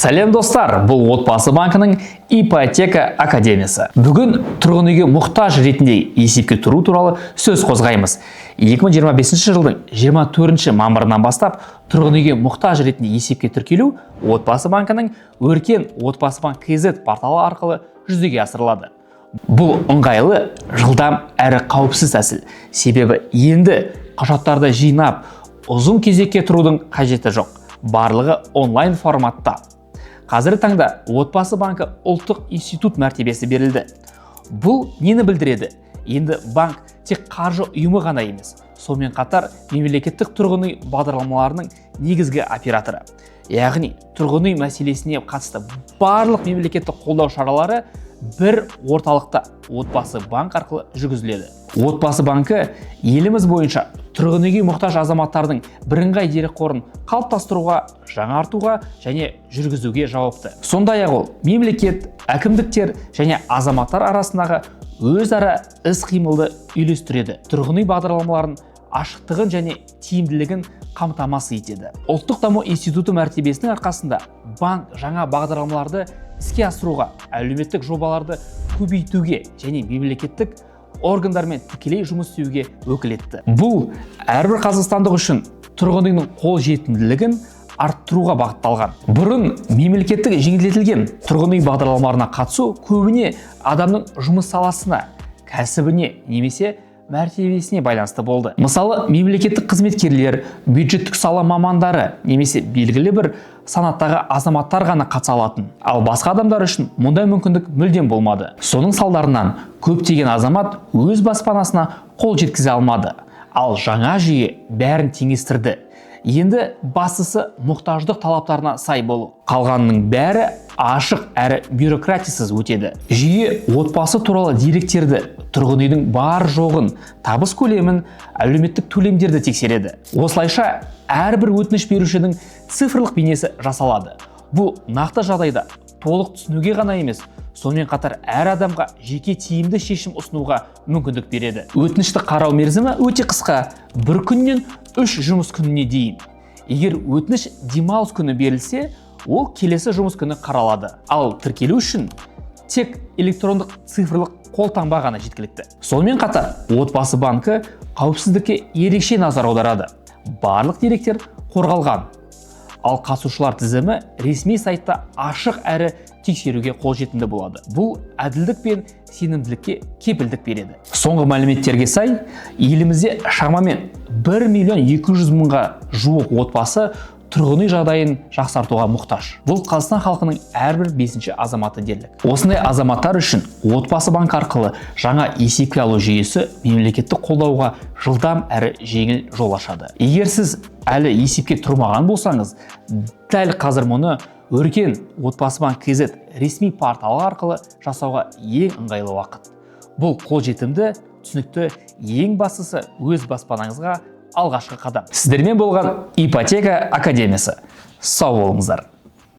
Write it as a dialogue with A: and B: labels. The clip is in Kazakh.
A: Сәлем достар, бұл Отбасы банкінің ипотека академиясы. Бүгін тұрғын үйге мұқтаж ретінде есепке тұру туралы сөз қозғаймыз. 2025 жылдың 24 мамырынан бастап тұрғын үйге мұқтаж ретінде есепке тіркелу Отбасы банкінің Өркен Отбасы банк KZ порталы арқылы жүзеге асырылады. Бұл ыңғайлы, жылдам әрі қауіпсіз тәсіл. Себебі енді құжаттарды жинап, ұзын кезекке тұрудың қажеті жоқ. Барлығы онлайн форматта. Қазіргі таңда Отбасы банкі ұлттық институт мәртебесі берілді. Бұл нені білдіреді? Енді банк тек қаржы ұйымы ғана емес, сонымен қатар мемлекеттік тұрғын үй бағдарламаларының негізгі операторы. Яғни тұрғын үй мәселесіне қатысты барлық мемлекеттік қолдау шаралары бір орталықта Отбасы банк арқылы жүргізіледі. Отбасы банкі еліміз бойынша тұрғын үйге мұқтаж азаматтардың бірыңғай дерекқорын қалыптастыруға, жаңартуға және жүргізуге жауапты. Сондай-ақ ол мемлекет, әкімдіктер және азаматтар арасындағы өзара іс-қимылды үйлестіреді. Тұрғын үй бағдарламаларын ашықтығын және тиімділігін қамтамасыз етеді. Ұлттық даму институты мәртебесінің арқасында банк жаңа бағдарламаларды іске асыруға, әлеуметтік жобаларды көбейтуге және мемлекеттік органдармен тікелей жұмыс істеуге өкілетті. Бұл әрбір қазақстандық үшін тұрғын үйдің қолжетімділігін арттыруға бағытталған. Бұрын мемлекеттік жеңілдетілген тұрғын үй бағдарламаларына қатысу көбіне адамның жұмыс саласына, кәсібіне немесе мәртебесіне байланысты болды. Мысалы, мемлекеттік қызметкерлер, бюджеттік сала мамандары немесе белгілі бір санаттағы азаматтар ғана қатыса алатын. Ал басқа адамдар үшін мұндай мүмкіндік мүлдем болмады. Соның салдарынан көптеген азамат өз баспанасына қол жеткізе алмады. Ал жаңа жүйе бәрін теңестірді. Енді бастысы мұқтаждық талаптарына сай болу. Қалғанының бәрі ашық әрі бюрократиясыз өтеді. Жүйе отбасы туралы деректерді, тұрғын үйдің бар жоғын, табыс көлемін, әлеуметтік төлемдерді тексереді. Осылайша әрбір өтініш берушінің цифрлық бейнесі жасалады. Бұл нақты жағдайда толық түсінуге ғана емес, сонымен қатар әр адамға жеке тиімді шешім ұсынуға мүмкіндік береді. Өтінішті қарау мерзімі өте қысқа, бір күннен 3 жұмыс күніне дейін. Егер өтініш демалыс күні берілсе, ол келесі жұмыс күні қаралады. Ал тіркелу үшін тек электрондық цифрлық қолтаңба ғана жеткілікті. Сонымен қатар Отбасы банкі қауіпсіздікке ерекше назар аударады. Барлық деректер қорғалған. Ал қатысушылар тізімі ресми сайтта ашық әрі тексеруге қолжетімді болады. Бұл әділдік пен сенімділікке кепілдік береді. Соңғы мәліметтерге сай, елімізде шамамен 1.200.000-ға жуық отбасы тұрғын үй жағдайын жақсартуға мұқтаж. Бұл Қазақстан халқының әрбір 5-ші азаматы дерлік. Осындай азаматтар үшін Отбасы банк арқылы жаңа есепке алу жүйесі мемлекеттік қолдауға жылдам әрі жеңіл жол ашады. Егер сіз әлі есепке тұрмаған болсаңыз, дәл қазір мұны Өркен Отбасы банк KZ ресми порталы арқылы жасауға ең ыңғайлы уақыт. Бұл қолжетімді, түсінікті, ең бастысы өз баспанаңызға алғашқы қадам. Сіздермен болған ипотека академиясы. Сау болыңыздар.